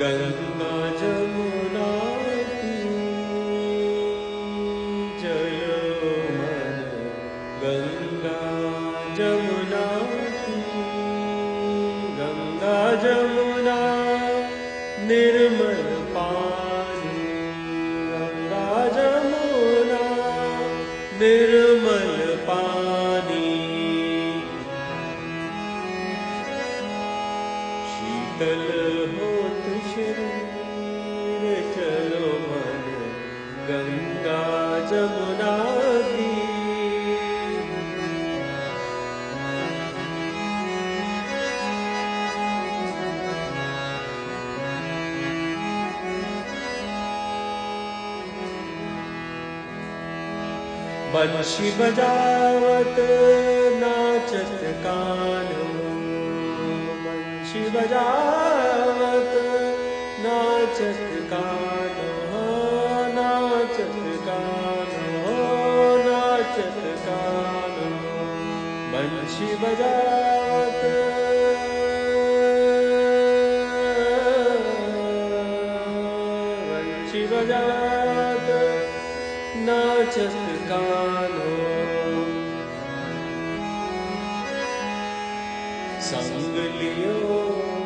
गंगा जमुना चलो मन, गंगा जमुना गंगा जमुना निर्मल पानी, गंगा जमुना निर्मल पानी, शीतल होत शरीर चलो मन, गंगा जमुना की बंशी बजावत नाचत कान्हो, बंशी बजावत नाचत कान्हो, नाचत कान्हो, नाचत कान्हो, बंशी बजावत बंशी बजावत नाचत कान्हो, संग लियो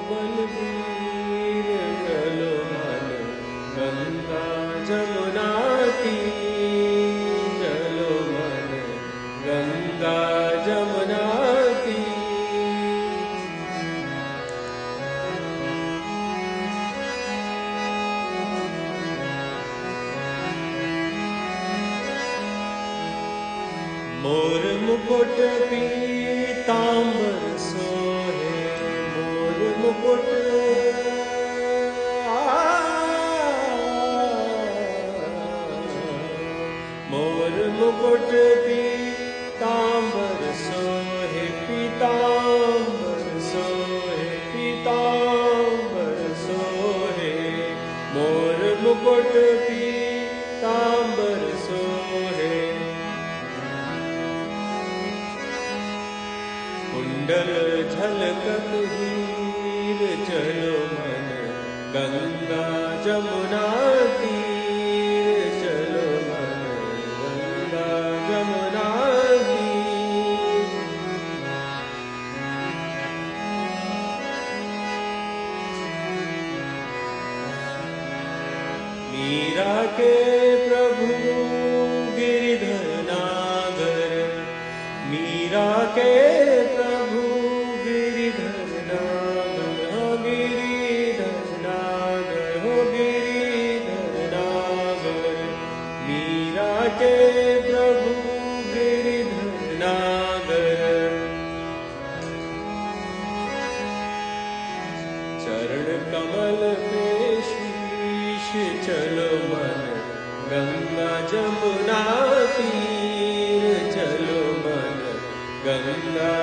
बलबीर चलो मन, गंगा जमुना तीर चलो मन, गंगा जमुना मोर मुकुट पीतांबर सोहे, मोर मुकुट मोर मुकुट पीतांबर सोहे, पीतांबर सोहे, पीतांबर सोहे, मोर मुकुट पीतांबर सोहे, कुंडल झलकत हीर चलो मन, गंगा जमुना तीर चलो मन, गंगा जमुना तीर, मीरा के प्रभु गिरिधर नागर, मीरा के प्रभु गिरिधर नागर, हो गिरिधर नागर, हो गिरिधर नागर, मीरा के प्रभु गिरिधर नागर, चरण कमल पे शीश चलो मन, गंगा जमुना तीर चलो मन, गंगा